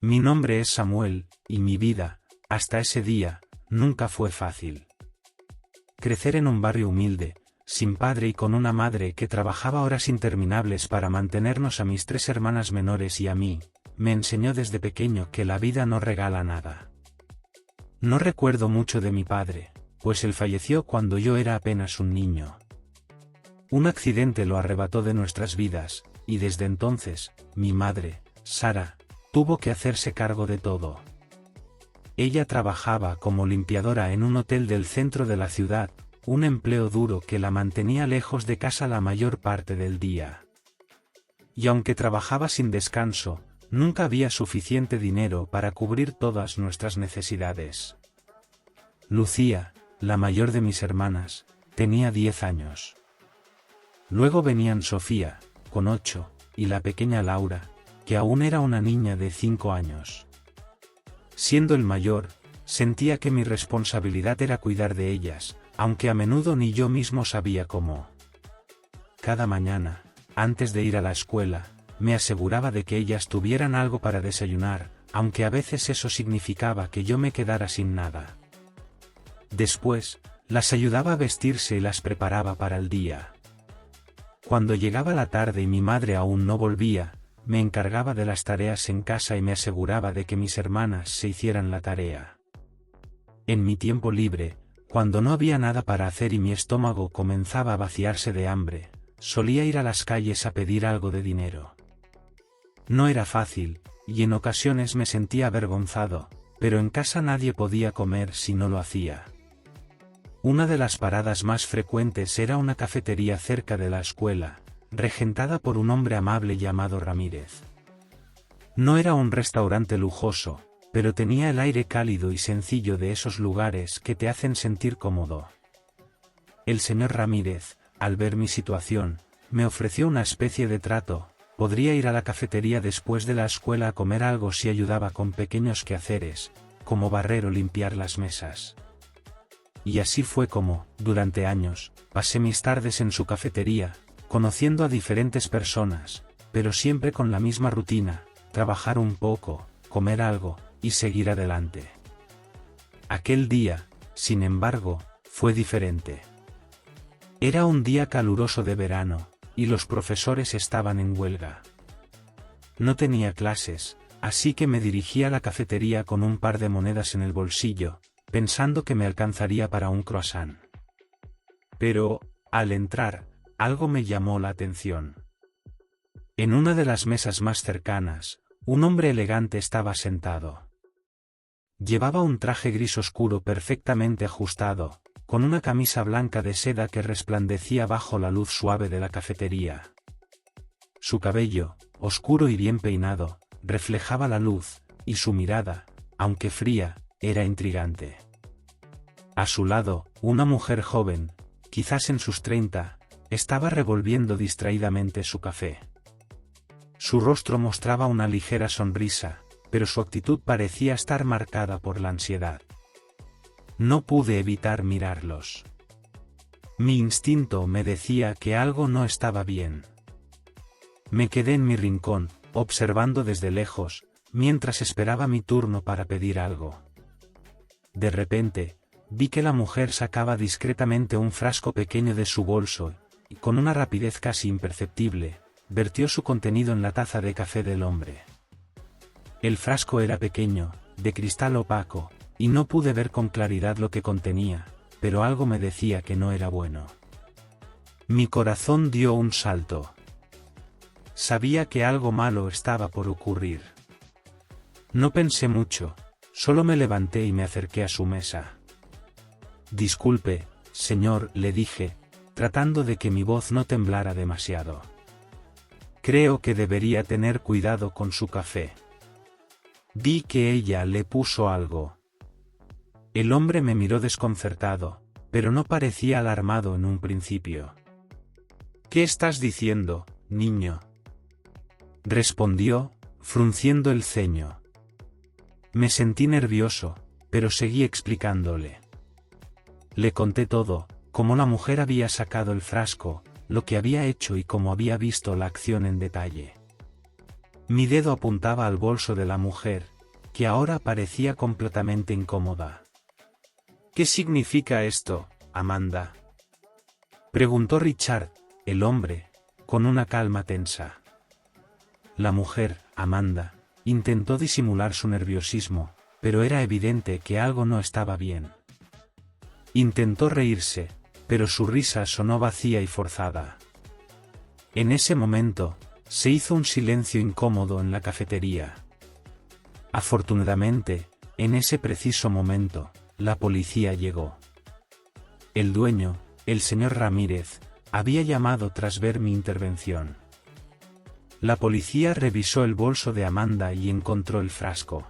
Mi nombre es Samuel, y mi vida, hasta ese día, nunca fue fácil. Crecer en un barrio humilde, sin padre y con una madre que trabajaba horas interminables para mantenernos a mis 3 hermanas menores y a mí, me enseñó desde pequeño que la vida no regala nada. No recuerdo mucho de mi padre, pues él falleció cuando yo era apenas un niño. Un accidente lo arrebató de nuestras vidas, y desde entonces, mi madre, Sara, tuvo que hacerse cargo de todo. Ella trabajaba como limpiadora en un hotel del centro de la ciudad, un empleo duro que la mantenía lejos de casa la mayor parte del día. Y aunque trabajaba sin descanso, nunca había suficiente dinero para cubrir todas nuestras necesidades. Lucía, la mayor de mis hermanas, tenía 10 años. Luego venían Sofía, con 8, y la pequeña Laura, que aún era una niña de 5 años. Siendo el mayor, sentía que mi responsabilidad era cuidar de ellas, aunque a menudo ni yo mismo sabía cómo. Cada mañana, antes de ir a la escuela, me aseguraba de que ellas tuvieran algo para desayunar, aunque a veces eso significaba que yo me quedara sin nada. Después, las ayudaba a vestirse y las preparaba para el día. Cuando llegaba la tarde y mi madre aún no volvía, me encargaba de las tareas en casa y me aseguraba de que mis hermanas se hicieran la tarea. En mi tiempo libre, cuando no había nada para hacer y mi estómago comenzaba a vaciarse de hambre, solía ir a las calles a pedir algo de dinero. No era fácil, y en ocasiones me sentía avergonzado, pero en casa nadie podía comer si no lo hacía. Una de las paradas más frecuentes era una cafetería cerca de la escuela, regentada por un hombre amable llamado Ramírez. No era un restaurante lujoso, pero tenía el aire cálido y sencillo de esos lugares que te hacen sentir cómodo. El señor Ramírez, al ver mi situación, me ofreció una especie de trato: podría ir a la cafetería después de la escuela a comer algo si ayudaba con pequeños quehaceres, como barrer o limpiar las mesas. Y así fue como, durante años, pasé mis tardes en su cafetería, conociendo a diferentes personas, pero siempre con la misma rutina: trabajar un poco, comer algo, y seguir adelante. Aquel día, sin embargo, fue diferente. Era un día caluroso de verano, y los profesores estaban en huelga. No tenía clases, así que me dirigí a la cafetería con un par de monedas en el bolsillo, pensando que me alcanzaría para un croissant. Pero, al entrar, algo me llamó la atención. En una de las mesas más cercanas, un hombre elegante estaba sentado. Llevaba un traje gris oscuro perfectamente ajustado, con una camisa blanca de seda que resplandecía bajo la luz suave de la cafetería. Su cabello, oscuro y bien peinado, reflejaba la luz, y su mirada, aunque fría, era intrigante. A su lado, una mujer joven, quizás en sus 30, estaba revolviendo distraídamente su café. Su rostro mostraba una ligera sonrisa, pero su actitud parecía estar marcada por la ansiedad. No pude evitar mirarlos. Mi instinto me decía que algo no estaba bien. Me quedé en mi rincón, observando desde lejos, mientras esperaba mi turno para pedir algo. De repente, vi que la mujer sacaba discretamente un frasco pequeño de su bolso, y con una rapidez casi imperceptible, vertió su contenido en la taza de café del hombre. El frasco era pequeño, de cristal opaco, y no pude ver con claridad lo que contenía, pero algo me decía que no era bueno. Mi corazón dio un salto. Sabía que algo malo estaba por ocurrir. No pensé mucho, solo me levanté y me acerqué a su mesa. «Disculpe, señor», le dije, tratando de que mi voz no temblara demasiado. «Creo que debería tener cuidado con su café». Vi que ella le puso algo. El hombre me miró desconcertado, pero no parecía alarmado en un principio. «¿Qué estás diciendo, niño?», respondió, frunciendo el ceño. Me sentí nervioso, pero seguí explicándole. Le conté todo, cómo la mujer había sacado el frasco, lo que había hecho y cómo había visto la acción en detalle. Mi dedo apuntaba al bolso de la mujer, que ahora parecía completamente incómoda. ¿Qué significa esto, Amanda?, preguntó Richard, el hombre, con una calma tensa. La mujer, Amanda, intentó disimular su nerviosismo, pero era evidente que algo no estaba bien. Intentó reírse, pero su risa sonó vacía y forzada. En ese momento, se hizo un silencio incómodo en la cafetería. Afortunadamente, en ese preciso momento, la policía llegó. El dueño, el señor Ramírez, había llamado tras ver mi intervención. La policía revisó el bolso de Amanda y encontró el frasco.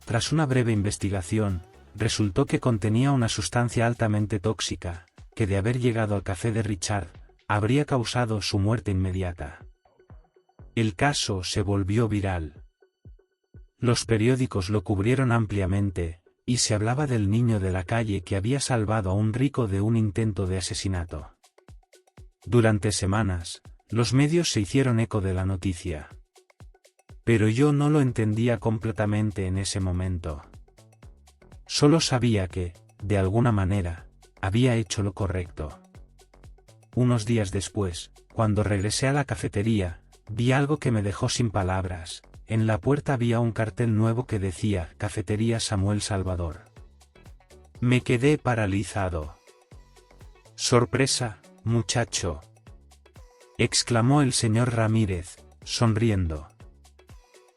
Tras una breve investigación, resultó que contenía una sustancia altamente tóxica, que de haber llegado al café de Richard, habría causado su muerte inmediata. El caso se volvió viral. Los periódicos lo cubrieron ampliamente, y se hablaba del niño de la calle que había salvado a un rico de un intento de asesinato. Durante semanas, los medios se hicieron eco de la noticia. Pero yo no lo entendía completamente en ese momento. Solo sabía que, de alguna manera, había hecho lo correcto. Unos días después, cuando regresé a la cafetería, vi algo que me dejó sin palabras. En la puerta había un cartel nuevo que decía Cafetería Samuel Salvador. Me quedé paralizado. «Sorpresa, muchacho», exclamó el señor Ramírez, sonriendo.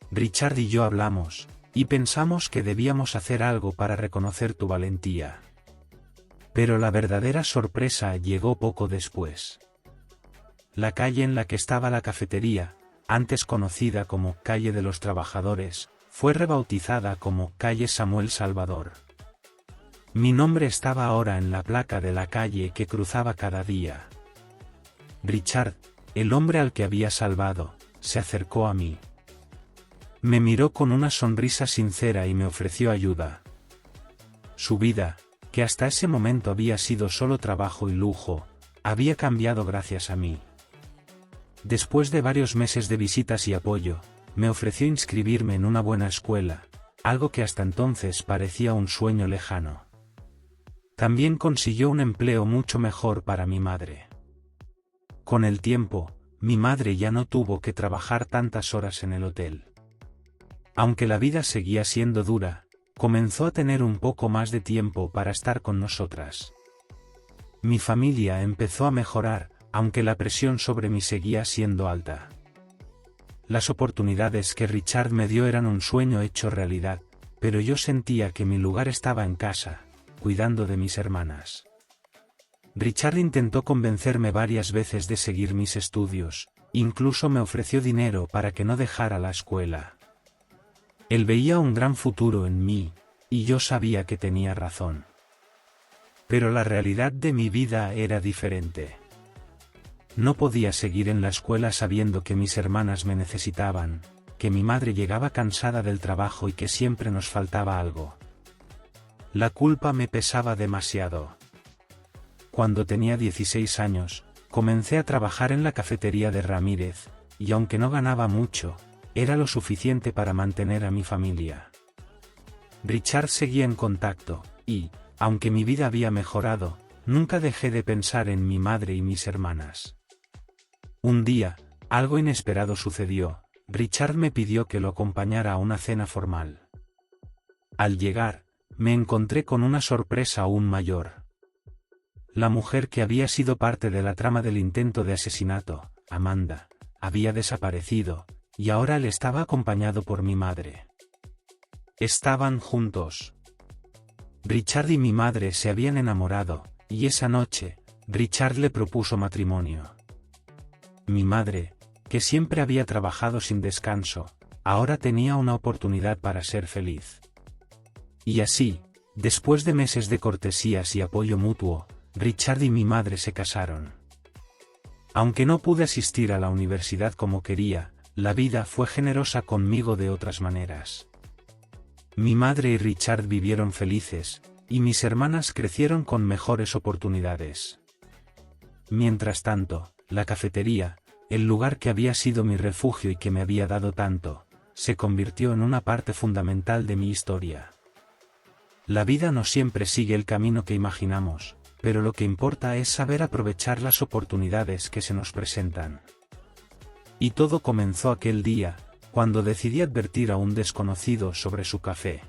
Richard y yo hablamos, y pensamos que debíamos hacer algo para reconocer tu valentía. Pero la verdadera sorpresa llegó poco después. La calle en la que estaba la cafetería, antes conocida como Calle de los Trabajadores, fue rebautizada como Calle Samuel Salvador. Mi nombre estaba ahora en la placa de la calle que cruzaba cada día. Richard, el hombre al que había salvado, se acercó a mí. Me miró con una sonrisa sincera y me ofreció ayuda. Su vida, que hasta ese momento había sido solo trabajo y lujo, había cambiado gracias a mí. Después de varios meses de visitas y apoyo, me ofreció inscribirme en una buena escuela, algo que hasta entonces parecía un sueño lejano. También consiguió un empleo mucho mejor para mi madre. Con el tiempo, mi madre ya no tuvo que trabajar tantas horas en el hotel. Aunque la vida seguía siendo dura, comenzó a tener un poco más de tiempo para estar con nosotras. Mi familia empezó a mejorar, aunque la presión sobre mí seguía siendo alta. Las oportunidades que Richard me dio eran un sueño hecho realidad, pero yo sentía que mi lugar estaba en casa, cuidando de mis hermanas. Richard intentó convencerme varias veces de seguir mis estudios, incluso me ofreció dinero para que no dejara la escuela. Él veía un gran futuro en mí, y yo sabía que tenía razón. Pero la realidad de mi vida era diferente. No podía seguir en la escuela sabiendo que mis hermanas me necesitaban, que mi madre llegaba cansada del trabajo y que siempre nos faltaba algo. La culpa me pesaba demasiado. Cuando tenía 16 años, comencé a trabajar en la cafetería de Ramírez, y aunque no ganaba mucho, era lo suficiente para mantener a mi familia. Richard seguía en contacto, y, aunque mi vida había mejorado, nunca dejé de pensar en mi madre y mis hermanas. Un día, algo inesperado sucedió. Richard me pidió que lo acompañara a una cena formal. Al llegar, me encontré con una sorpresa aún mayor. La mujer que había sido parte de la trama del intento de asesinato, Amanda, había desaparecido, y ahora él estaba acompañado por mi madre. Estaban juntos. Richard y mi madre se habían enamorado, y esa noche, Richard le propuso matrimonio. Mi madre, que siempre había trabajado sin descanso, ahora tenía una oportunidad para ser feliz. Y así, después de meses de cortesías y apoyo mutuo, Richard y mi madre se casaron. Aunque no pude asistir a la universidad como quería, la vida fue generosa conmigo de otras maneras. Mi madre y Richard vivieron felices, y mis hermanas crecieron con mejores oportunidades. Mientras tanto, la cafetería, el lugar que había sido mi refugio y que me había dado tanto, se convirtió en una parte fundamental de mi historia. La vida no siempre sigue el camino que imaginamos, pero lo que importa es saber aprovechar las oportunidades que se nos presentan. Y todo comenzó aquel día, cuando decidí advertir a un desconocido sobre su café.